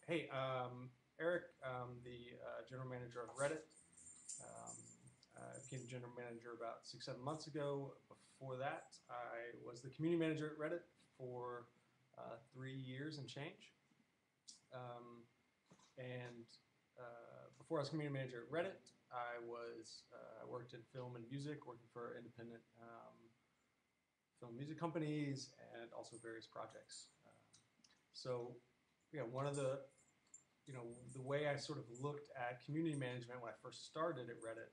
Hey, Erik, the general manager of Reddit. Um, I became general manager about 6, 7 months ago. Before that, I was the community manager at Reddit for 3 years and change. Um, and Before I was community manager at Reddit, I worked in film and music, working for independent film and music companies and also various projects. So, one of the way I sort of looked at community management when I first started at Reddit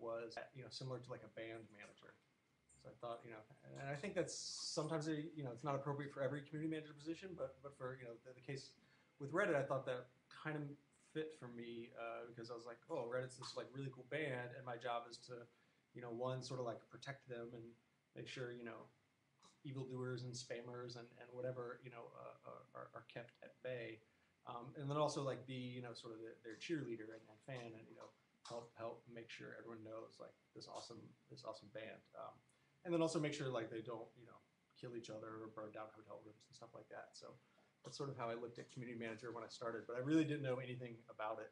was, similar to like a band manager. So I thought, and I think that's sometimes, it's not appropriate for every community manager position, but for, the case with Reddit, I thought that kind of fit for me because I was like, oh, Reddit's this like really cool band, and my job is to, one, sort of like protect them and make sure, evildoers and spammers and whatever, are kept at bay. And then also like be sort of their cheerleader and fan, and help make sure everyone knows like this awesome band, and then also make sure like they don't kill each other or burn down hotel rooms and stuff like that. So that's sort of how I looked at community manager when I started, but I really didn't know anything about it.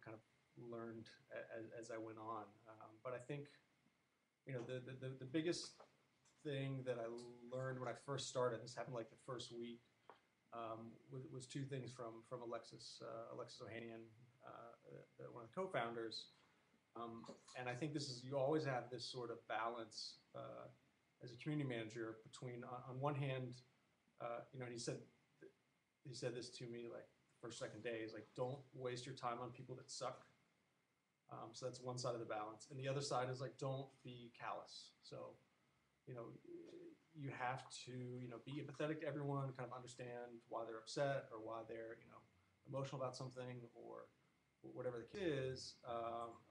Kind of learned as I went on. But I think the biggest thing that I learned when I first started, this happened like the first week, was two things from Alexis Ohanian, one of the co-founders. And I think you always have this sort of balance as a community manager between, on one hand, and he said this to me like the first, second day, is like, don't waste your time on people that suck. So that's one side of the balance. And the other side is like, don't be callous. So, you have to, be empathetic to everyone, kind of understand why they're upset or why they're, emotional about something or whatever the case is,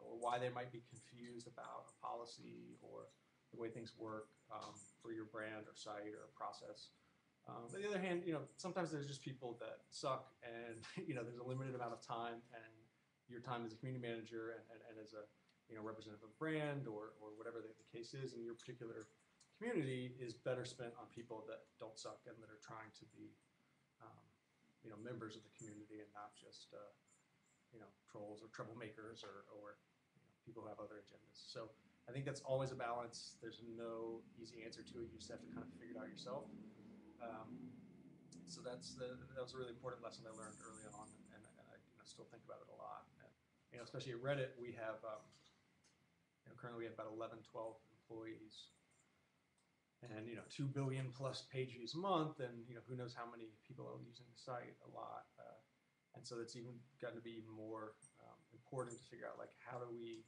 or why they might be confused about a policy or the way things work for your brand or site or process. On the other hand, sometimes there's just people that suck, and there's a limited amount of time, and your time as a community manager and as a representative of a brand or whatever the case is in your particular community is better spent on people that don't suck and that are trying to be members of the community and not just trolls or troublemakers or people who have other agendas. So I think that's always a balance. There's no easy answer to it. You just have to kind of figure it out yourself. So that was a really important lesson I learned early on, and I still think about it a lot. And, especially at Reddit, we have currently we have about 11, 12 employees, and 2 billion plus page views a month, and who knows how many people are using the site a lot. And so it's even gotten to be even more important to figure out like how do we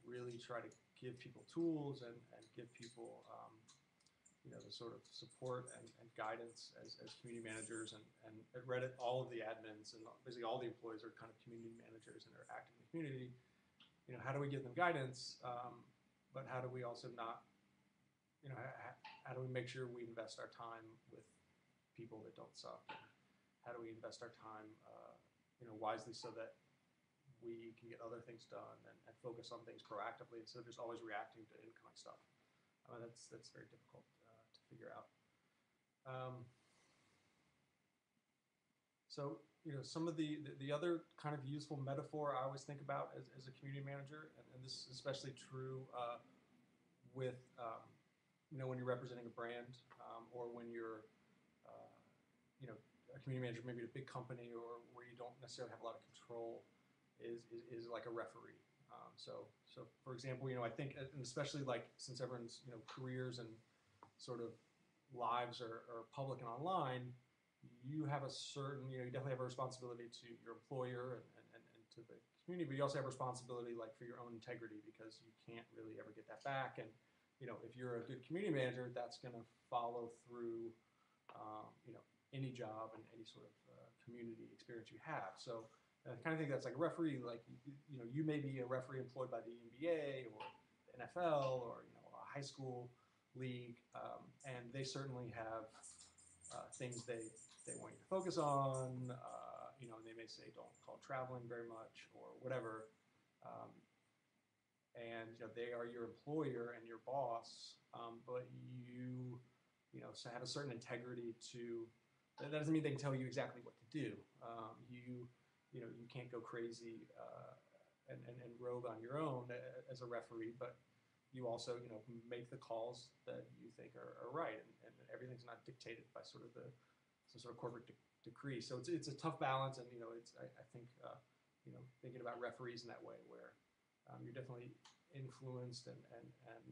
really try to give people tools and give people the sort of support and guidance as community managers. And at Reddit, all of the admins and basically all the employees are kind of community managers and are active in the community. How do we give them guidance, but how do we also not, how do we make sure we invest our time with people that don't suck? And how do we invest our time, wisely so that we can get other things done and focus on things proactively instead of just always reacting to incoming stuff? I mean, that's very difficult to figure out. So, some of the other kind of useful metaphor I always think about as a community manager, and this is especially true with, when you're representing a brand or when you're, a community manager, maybe at a big company or where you don't necessarily have a lot of control, is like a referee. So for example, I think, and especially like since everyone's careers and sort of lives are public and online, you have a certain, you definitely have a responsibility to your employer and to the community, but you also have a responsibility like for your own integrity because you can't really ever get that back. And if you're a good community manager, that's going to follow through, any job and any sort of community experience you have. So I kind of think that's like a referee, like, you may be a referee employed by the NBA or the NFL or, a high school league, and they certainly have things they want you to focus on. They may say don't call traveling very much or whatever. And they are your employer and your boss, but you so have a certain integrity to That doesn't mean they can tell you exactly what to do. You can't go crazy and rogue on your own as a referee, but you also make the calls that you think are right, and everything's not dictated by sort of some sort of corporate decree. So it's a tough balance, and I think thinking about referees in that way, where you're definitely influenced and um,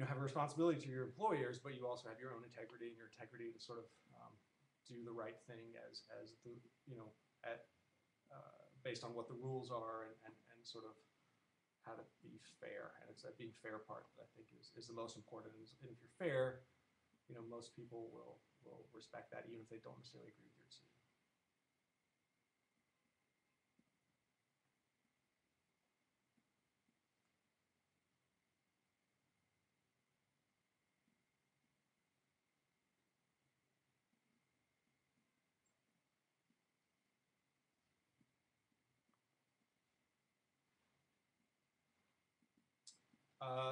have a responsibility to your employers, but you also have your own integrity and your integrity to sort of do the right thing as the at based on what the rules are, and sort of how to be fair. And it's that being fair part that I think is the most important. And if you're fair, most people will respect that, even if they don't necessarily agree with your decision.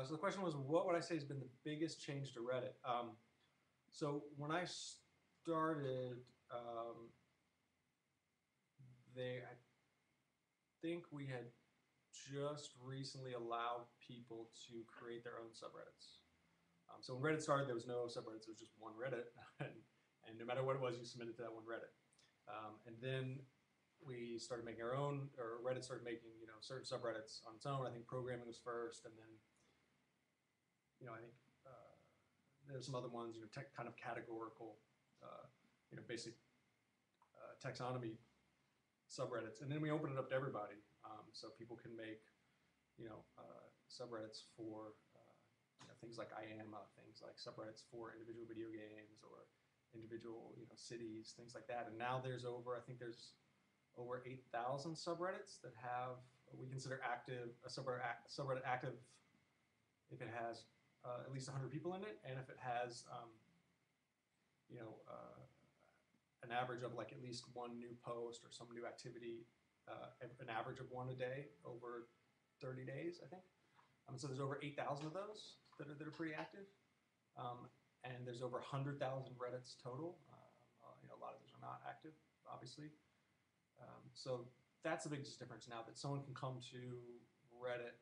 So the question was, what would I say has been the biggest change to Reddit? So when I started, I think we had just recently allowed people to create their own subreddits. So when Reddit started, there was no subreddits. There was just one Reddit, and no matter what it was, you submitted to that one Reddit. And then we started making our own, or Reddit started making certain subreddits on its own. I think programming was first, and then I think there's some other ones, kind of categorical, basic taxonomy subreddits, and then we opened it up to everybody, so people can make subreddits for things like things like subreddits for individual video games or individual cities, things like that. And now I think there's over 8,000 subreddits that have, we consider a subreddit active if it has at least 100 people in it, and if it has an average of like at least one new post or some new activity, an average of one a day over 30 days, I think. So there's over 8,000 of those that are pretty active, and there's over 100,000 Reddits total. A lot of those are not active, obviously. So that's the biggest difference now, that someone can come to Reddit.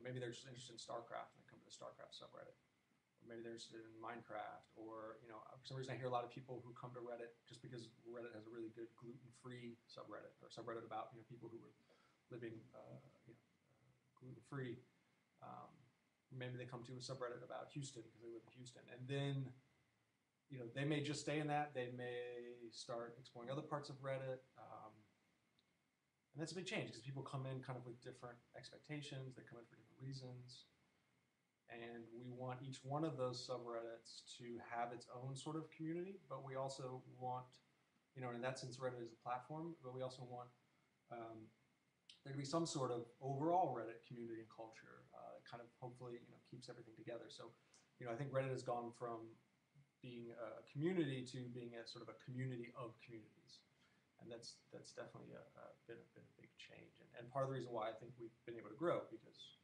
Maybe they're just interested in StarCraft and they come to the StarCraft subreddit. Or maybe they're interested in Minecraft, or for some reason I hear a lot of people who come to Reddit just because Reddit has a really good gluten-free subreddit, or subreddit about people who are living gluten-free. Maybe they come to a subreddit about Houston because they live in Houston, and then they may just stay in that. They may start exploring other parts of Reddit. And that's a big change because people come in kind of with different expectations. They come in for different reasons. And we want each one of those subreddits to have its own sort of community, but we also want, in that sense, Reddit is a platform, but we also want there to be some sort of overall Reddit community and culture that kind of hopefully keeps everything together. So, I think Reddit has gone from being a community to being a sort of a community of communities. And that's definitely been a big change, and part of the reason why I think we've been able to grow, because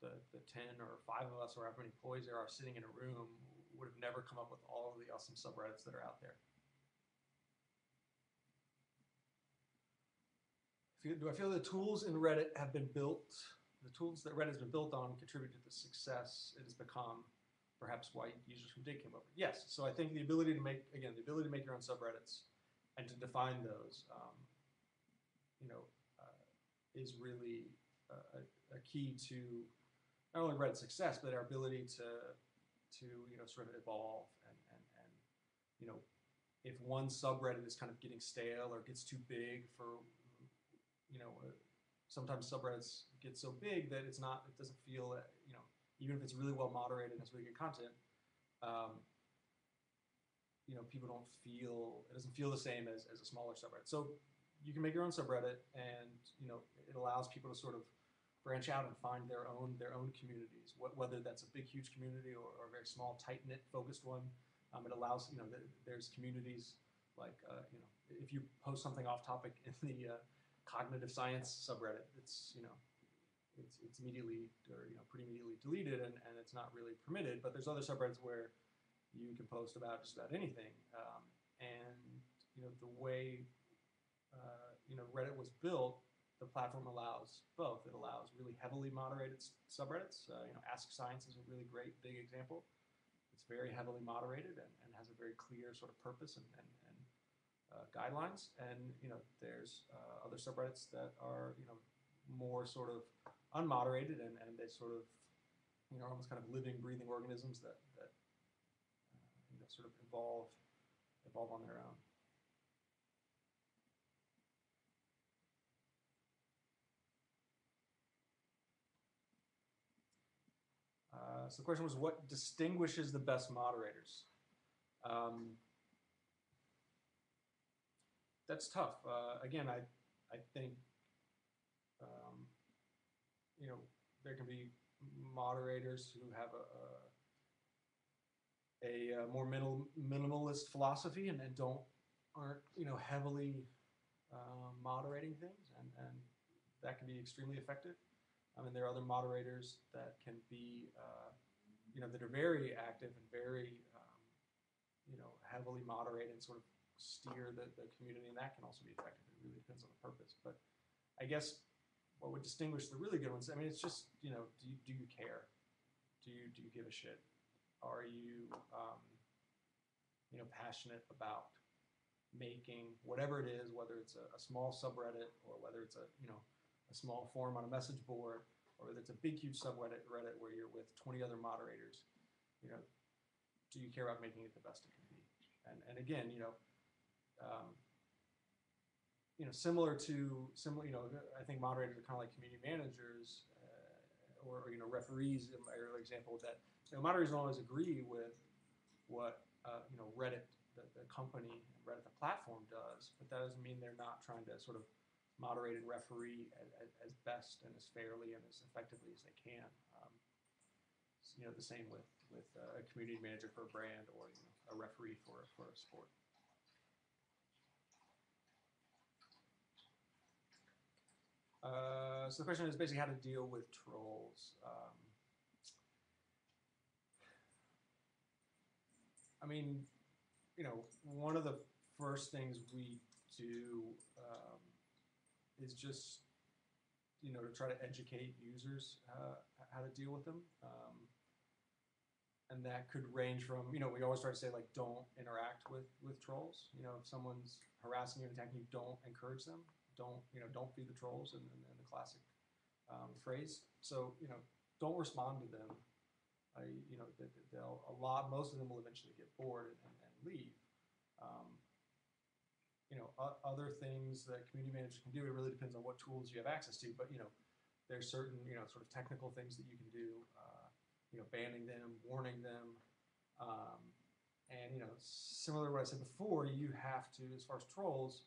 the 10 or 5 of us, or however many employees there are sitting in a room, would have never come up with all of the awesome subreddits that are out there. Do I feel the tools in Reddit have been built? The tools that Reddit has been built on contribute to the success it has become. Perhaps why users from Dig came over. Yes. So I think the ability to make your own subreddits and to define those, is really a key to not only Reddit's success, but our ability to sort of evolve and if one subreddit is kind of getting stale or gets too big for sometimes subreddits get so big that it doesn't feel that even if it's really well moderated and has really good content. People don't feel, it doesn't feel the same as a smaller subreddit. So you can make your own subreddit, and it allows people to sort of branch out and find their own communities, whether that's a big, huge community or a very small, tight-knit, focused one. It allows, there's communities like, if you post something off topic in the cognitive science subreddit, it's, it's immediately, or pretty immediately deleted, and it's not really permitted. But there's other subreddits where you can post about just about anything, and the way Reddit was built, the platform allows both. It allows really heavily moderated subreddits. Ask Science is a really great big example. It's very heavily moderated and has a very clear sort of purpose and guidelines. And there's other subreddits that are more sort of unmoderated, and they sort of almost kind of living, breathing organisms that sort of evolve on their own. So the question was, what distinguishes the best moderators? That's tough. Again, I think there can be moderators who have a more minimalist philosophy and aren't heavily moderating things, and that can be extremely effective. There are other moderators that can be that are very active and very heavily moderate and sort of steer the community, and that can also be effective. It really depends on the purpose. But I guess what would distinguish the really good ones, it's just do you care? Do you give a shit? Are you passionate about making whatever it is, whether it's a small subreddit or whether it's a small forum on a message board, or whether it's a big huge subreddit where you're with 20 other moderators, do you care about making it the best it can be? And again, similar to I think moderators are kind of like community managers or referees. In my earlier example, that moderators don't always agree with what Reddit, the company, and Reddit, the platform, does, but that doesn't mean they're not trying to sort of moderate and referee as best and as fairly and as effectively as they can. The same with a community manager for a brand or a referee for a sport. So the question is basically how to deal with trolls. One of the first things we do is just to try to educate users how to deal with them. And that could range from, we always try to say, like, don't interact with trolls. If someone's harassing you and attacking you, don't encourage them. Don't feed the trolls, in the classic phrase. So, don't respond to them. Most of them will eventually get bored and leave. Other things that community managers can do, it really depends on what tools you have access to, but, there's certain, sort of technical things that you can do, banning them, warning them, and, similar to what I said before, you have to, as far as trolls,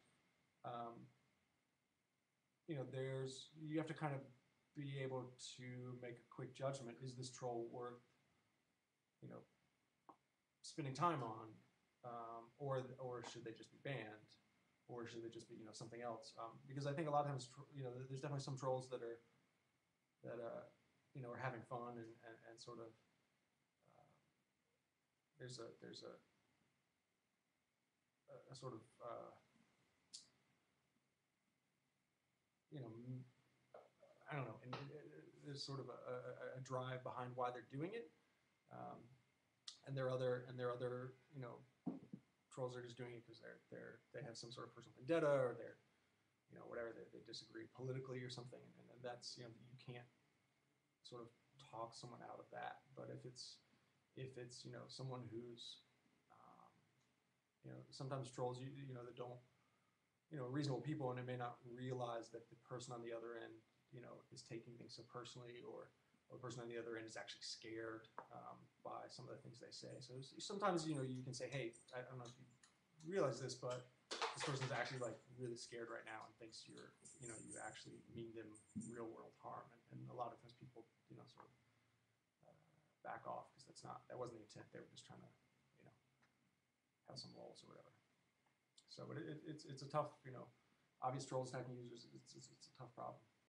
you have to kind of be able to make a quick judgment. Is this troll worth, spending time on, or should they just be banned, or should they just be, something else? Because I think a lot of times, there's definitely some trolls that are having fun and sort of there's a sort of I don't know, and there's sort of a drive behind why they're doing it, and there are other trolls are just doing it because they have some sort of personal vendetta, or they're whatever, they disagree politically or something, and that's you can't sort of talk someone out of that. But if it's someone who's sometimes trolls that don't reasonable people, and they may not realize that the person on the other end is taking things so personally, or the person on the other end is actually scared by some of the things they say. So sometimes you can say, hey, I don't know if you realize this, but this person's actually like really scared right now and thinks you actually mean them real world harm, and a lot of times people sort of back off because that wasn't the intent. They were just trying to have some lulls or whatever. So, but it's a tough obvious trolls attacking users. It's a tough problem.